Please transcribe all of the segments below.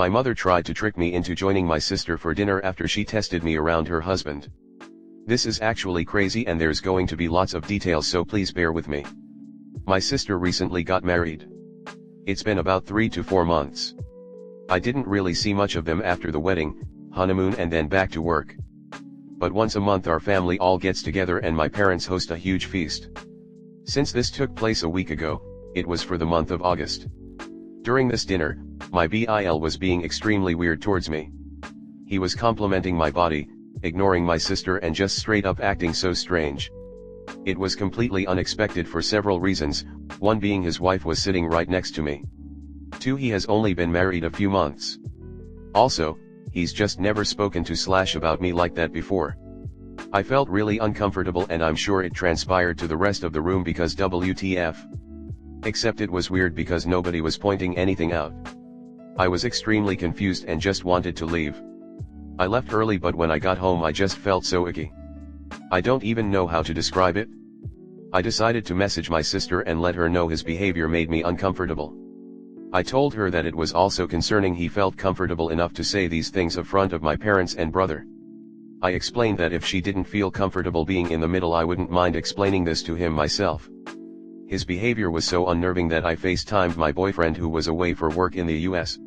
My mother tried to trick me into joining my sister for dinner after she tested me around her husband. This is actually crazy and there's going to be lots of details, so please bear with me. My sister recently got married. It's been about 3 to 4 months. I didn't really see much of them after the wedding, honeymoon and then back to work. But once a month our family all gets together and my parents host a huge feast. Since this took place a week ago, it was for the month of August. During this dinner, my BIL was being extremely weird towards me. He was complimenting my body, ignoring my sister and just straight up acting so strange. It was completely unexpected for several reasons, one being his wife was sitting right next to me. 2, he has only been married a few months. Also, he's just never spoken to / about me like that before. I felt really uncomfortable and I'm sure it transpired to the rest of the room because WTF. Except it was weird because nobody was pointing anything out. I was extremely confused and just wanted to leave. I left early, but when I got home I just felt so icky. I don't even know how to describe it. I decided to message my sister and let her know his behavior made me uncomfortable. I told her that it was also concerning he felt comfortable enough to say these things in front of my parents and brother. I explained that if she didn't feel comfortable being in the middle I wouldn't mind explaining this to him myself. His behavior was so unnerving that I FaceTimed my boyfriend who was away for work in the US.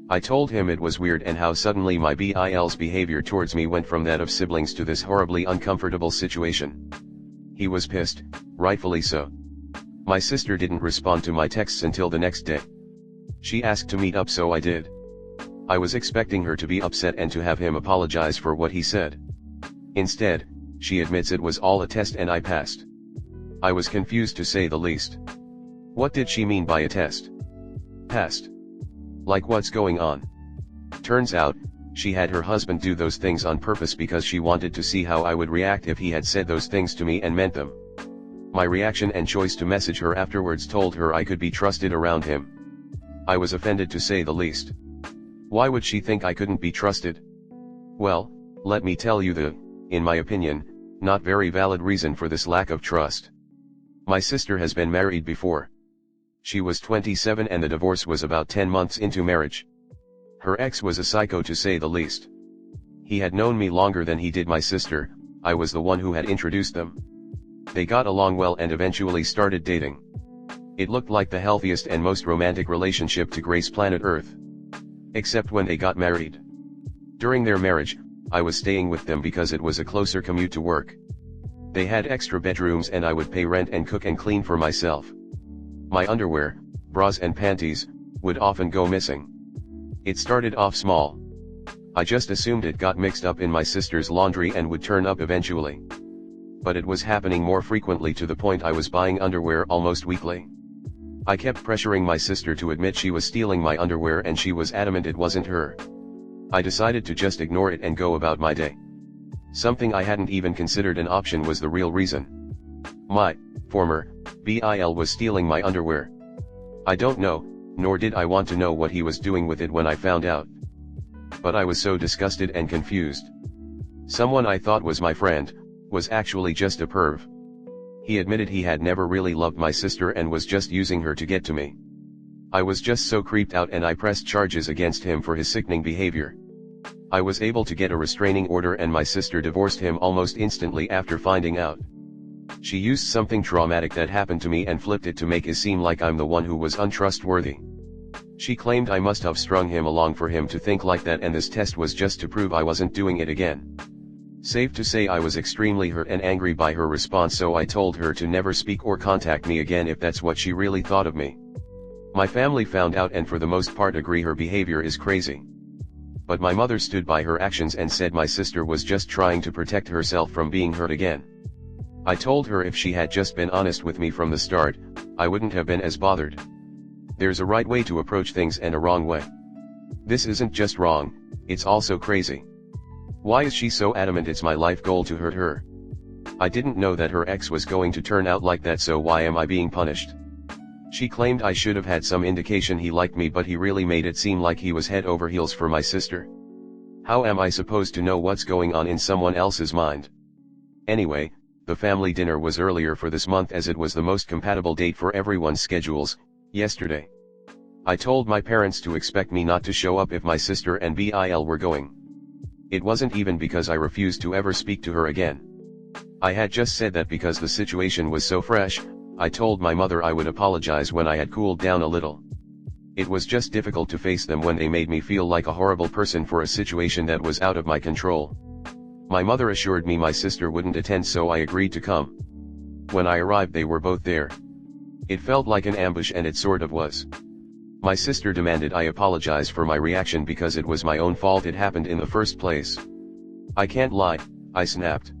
I told him it was weird and how suddenly my BIL's behavior towards me went from that of siblings to this horribly uncomfortable situation. He was pissed, rightfully so. My sister didn't respond to my texts until the next day. She asked to meet up, so I did. I was expecting her to be upset and to have him apologize for what he said. Instead, she admits it was all a test and I passed. I was confused to say the least. What did she mean by a test? Passed? Like what's going on? Turns out, she had her husband do those things on purpose because she wanted to see how I would react if he had said those things to me and meant them. My reaction and choice to message her afterwards told her I could be trusted around him. I was offended to say the least. Why would she think I couldn't be trusted? Well, let me tell you the, in my opinion, not very valid reason for this lack of trust. My sister has been married before. She was 27 and the divorce was about 10 months into marriage. Her ex was a psycho to say the least. He had known me longer than he did my sister, I was the one who had introduced them. They got along well and eventually started dating. It looked like the healthiest and most romantic relationship to grace planet Earth. Except when they got married. During their marriage, I was staying with them because it was a closer commute to work. They had extra bedrooms and I would pay rent and cook and clean for myself. My underwear, bras and panties, would often go missing. It started off small. I just assumed it got mixed up in my sister's laundry and would turn up eventually. But it was happening more frequently to the point I was buying underwear almost weekly. I kept pressuring my sister to admit she was stealing my underwear and she was adamant it wasn't her. I decided to just ignore it and go about my day. Something I hadn't even considered an option was the real reason. My former BIL was stealing my underwear. I don't know, nor did I want to know what he was doing with it when I found out. But I was so disgusted and confused. Someone I thought was my friend, was actually just a perv. He admitted he had never really loved my sister and was just using her to get to me. I was just so creeped out and I pressed charges against him for his sickening behavior. I was able to get a restraining order and my sister divorced him almost instantly after finding out. She used something traumatic that happened to me and flipped it to make it seem like I'm the one who was untrustworthy. She claimed I must have strung him along for him to think like that and this test was just to prove I wasn't doing it again. Safe to say I was extremely hurt and angry by her response, so I told her to never speak or contact me again if that's what she really thought of me. My family found out and for the most part agree her behavior is crazy. But my mother stood by her actions and said my sister was just trying to protect herself from being hurt again. I told her if she had just been honest with me from the start, I wouldn't have been as bothered. There's a right way to approach things and a wrong way. This isn't just wrong, it's also crazy. Why is she so adamant it's my life goal to hurt her? I didn't know that her ex was going to turn out like that, so why am I being punished? She claimed I should have had some indication he liked me, but he really made it seem like he was head over heels for my sister. How am I supposed to know what's going on in someone else's mind? Anyway, the family dinner was earlier for this month as it was the most compatible date for everyone's schedules, yesterday. I told my parents to expect me not to show up if my sister and Bill were going. It wasn't even because I refused to ever speak to her again. I had just said that because the situation was so fresh. I told my mother I would apologize when I had cooled down a little. It was just difficult to face them when they made me feel like a horrible person for a situation that was out of my control. My mother assured me my sister wouldn't attend, so I agreed to come. When I arrived, they were both there. It felt like an ambush, and it sort of was. My sister demanded I apologize for my reaction because it was my own fault, it happened in the first place. I can't lie, I snapped.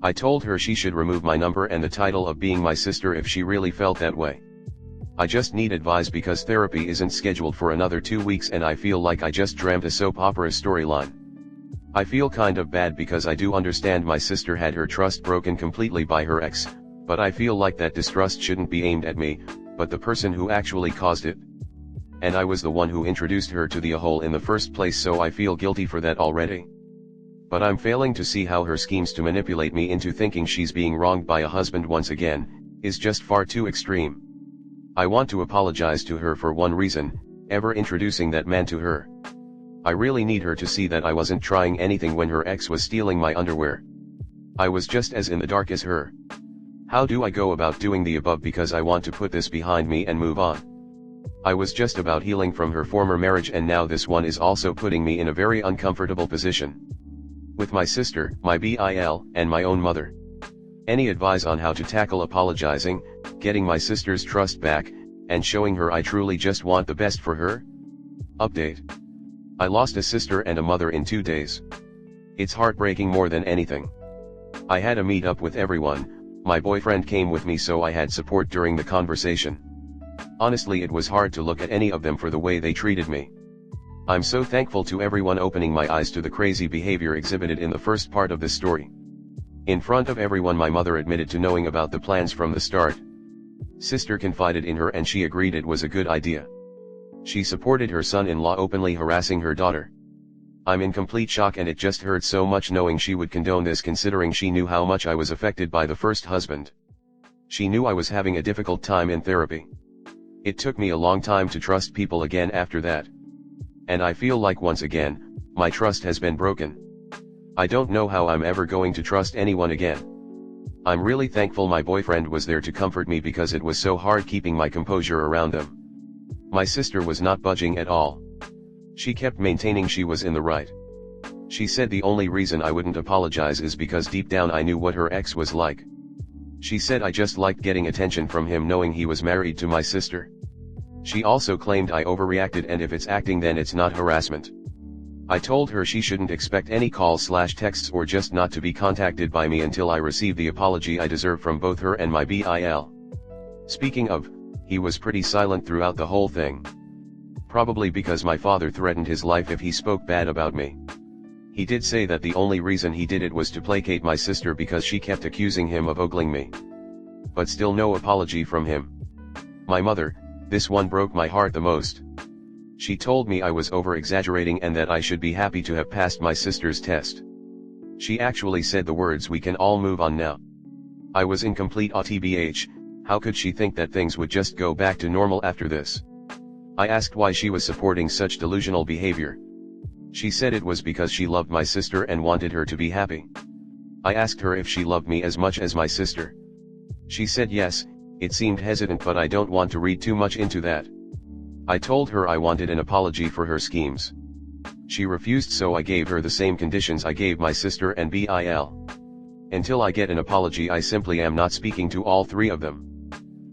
I told her she should remove my number and the title of being my sister if she really felt that way. I just need advice because therapy isn't scheduled for another 2 weeks and I feel like I just dreamt a soap opera storyline. I feel kind of bad because I do understand my sister had her trust broken completely by her ex, but I feel like that distrust shouldn't be aimed at me, but the person who actually caused it. And I was the one who introduced her to the a-hole in the first place, so I feel guilty for that already. But I'm failing to see how her schemes to manipulate me into thinking she's being wronged by a husband once again, is just far too extreme. I want to apologize to her for one reason, ever introducing that man to her. I really need her to see that I wasn't trying anything when her ex was stealing my underwear. I was just as in the dark as her. How do I go about doing the above, because I want to put this behind me and move on? I was just about healing from her former marriage, and now this one is also putting me in a very uncomfortable position. With my sister, my Bill, and my own mother. Any advice on how to tackle apologizing, getting my sister's trust back, and showing her I truly just want the best for her? Update. I lost a sister and a mother in 2 days. It's heartbreaking more than anything. I had a meet up with everyone, my boyfriend came with me so I had support during the conversation. Honestly, it was hard to look at any of them for the way they treated me. I'm so thankful to everyone opening my eyes to the crazy behavior exhibited in the first part of this story. In front of everyone, my mother admitted to knowing about the plans from the start. Sister confided in her and she agreed it was a good idea. She supported her son-in-law openly harassing her daughter. I'm in complete shock, and it just hurt so much knowing she would condone this, considering she knew how much I was affected by the first husband. She knew I was having a difficult time in therapy. It took me a long time to trust people again after that. And I feel like once again, my trust has been broken. I don't know how I'm ever going to trust anyone again. I'm really thankful my boyfriend was there to comfort me because it was so hard keeping my composure around them. My sister was not budging at all. She kept maintaining she was in the right. She said the only reason I wouldn't apologize is because deep down I knew what her ex was like. She said I just liked getting attention from him knowing he was married to my sister. She also claimed I overreacted, and if it's acting then it's not harassment. I told her she shouldn't expect any calls/texts or just not to be contacted by me until I receive the apology I deserve from both her and my Bill. Speaking of, he was pretty silent throughout the whole thing. Probably because my father threatened his life if he spoke bad about me. He did say that the only reason he did it was to placate my sister because she kept accusing him of ogling me. But still no apology from him. My mother, this one broke my heart the most. She told me I was over-exaggerating and that I should be happy to have passed my sister's test. She actually said the words, "We can all move on now." I was in complete awe. TBH, how could she think that things would just go back to normal after this? I asked why she was supporting such delusional behavior. She said it was because she loved my sister and wanted her to be happy. I asked her if she loved me as much as my sister. She said yes. It seemed hesitant, but I don't want to read too much into that. I told her I wanted an apology for her schemes. She refused, so I gave her the same conditions I gave my sister and Bill. Until I get an apology, I simply am not speaking to all three of them.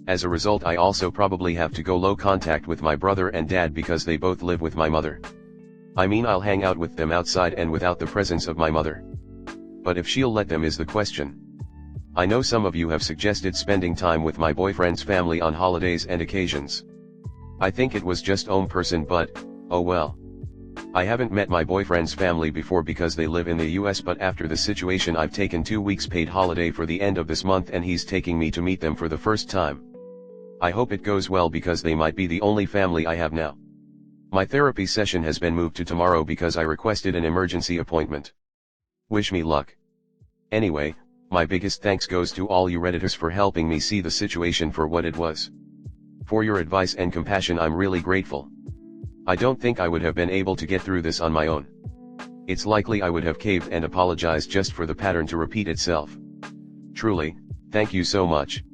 As a result, I also probably have to go low contact with my brother and dad because they both live with my mother. I mean, I'll hang out with them outside and without the presence of my mother. But if she'll let them is the question. I know some of you have suggested spending time with my boyfriend's family on holidays and occasions. I think it was just person, but, oh well. I haven't met my boyfriend's family before because they live in the US, but after the situation I've taken 2 weeks paid holiday for the end of this month and he's taking me to meet them for the first time. I hope it goes well because they might be the only family I have now. My therapy session has been moved to tomorrow because I requested an emergency appointment. Wish me luck. Anyway, my biggest thanks goes to all you Redditors for helping me see the situation for what it was. For your advice and compassion I'm really grateful. I don't think I would have been able to get through this on my own. It's likely I would have caved and apologized just for the pattern to repeat itself. Truly, thank you so much.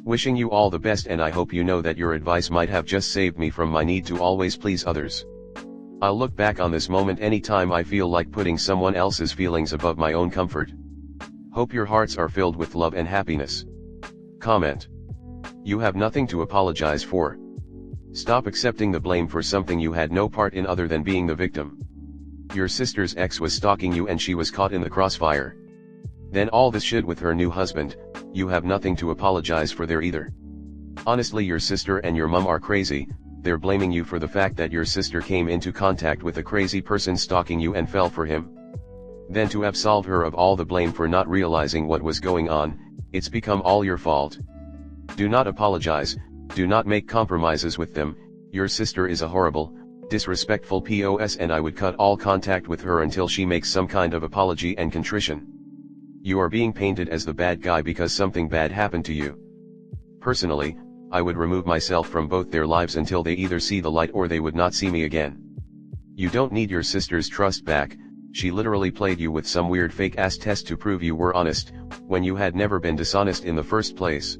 Wishing you all the best, and I hope you know that your advice might have just saved me from my need to always please others. I'll look back on this moment anytime I feel like putting someone else's feelings above my own comfort. Hope your hearts are filled with love and happiness. Comment. You have nothing to apologize for. Stop accepting the blame for something you had no part in other than being the victim. Your sister's ex was stalking you and she was caught in the crossfire. Then all this shit with her new husband, you have nothing to apologize for there either. Honestly, your sister and your mum are crazy. They're blaming you for the fact that your sister came into contact with a crazy person stalking you and fell for him. Then to absolve her of all the blame for not realizing what was going on, it's become all your fault. Do not apologize, do not make compromises with them. Your sister is a horrible, disrespectful POS, and I would cut all contact with her until she makes some kind of apology and contrition. You are being painted as the bad guy because something bad happened to you. Personally, I would remove myself from both their lives until they either see the light or they would not see me again. You don't need your sister's trust back. She literally played you with some weird fake-ass test to prove you were honest, when you had never been dishonest in the first place.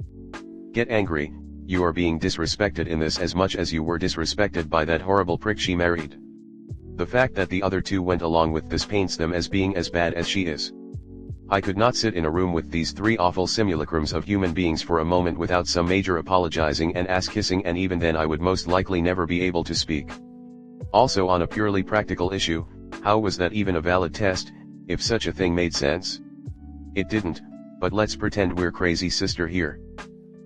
Get angry, you are being disrespected in this as much as you were disrespected by that horrible prick she married. The fact that the other two went along with this paints them as being as bad as she is. I could not sit in a room with these three awful simulacrums of human beings for a moment without some major apologizing and ass-kissing, and even then I would most likely never be able to speak. Also, on a purely practical issue, how was that even a valid test, if such a thing made sense? It didn't, but let's pretend we're crazy sister here.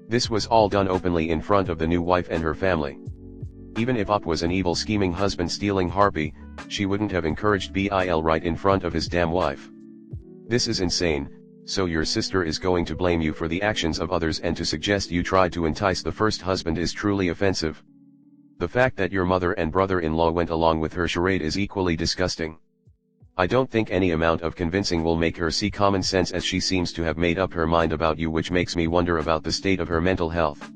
This was all done openly in front of the new wife and her family. Even if Up was an evil scheming husband stealing harpy, she wouldn't have encouraged Bill right in front of his damn wife. This is insane. So your sister is going to blame you for the actions of others, and to suggest you tried to entice the first husband is truly offensive. The fact that your mother and brother-in-law went along with her charade is equally disgusting. I don't think any amount of convincing will make her see common sense, as she seems to have made up her mind about you, which makes me wonder about the state of her mental health.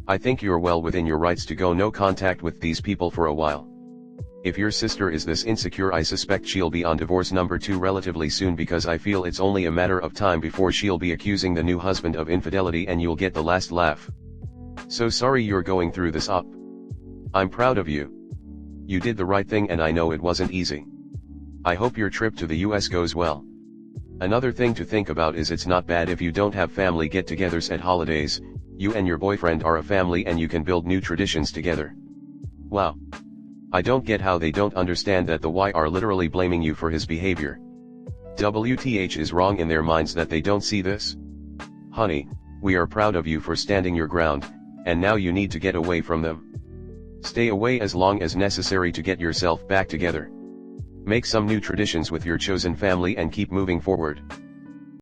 I think you're well within your rights to go no contact with these people for a while. If your sister is this insecure, I suspect she'll be on divorce number 2 relatively soon, because I feel it's only a matter of time before she'll be accusing the new husband of infidelity and you'll get the last laugh. So sorry you're going through this, Up. I'm proud of you. You did the right thing, and I know it wasn't easy. I hope your trip to the US goes well. Another thing to think about is it's not bad if you don't have family get-togethers at holidays. You and your boyfriend are a family and you can build new traditions together. Wow. I don't get how they don't understand that the Y are literally blaming you for his behavior. WTH is wrong in their minds that they don't see this? Honey, we are proud of you for standing your ground, and now you need to get away from them. Stay away as long as necessary to get yourself back together. Make some new traditions with your chosen family and keep moving forward.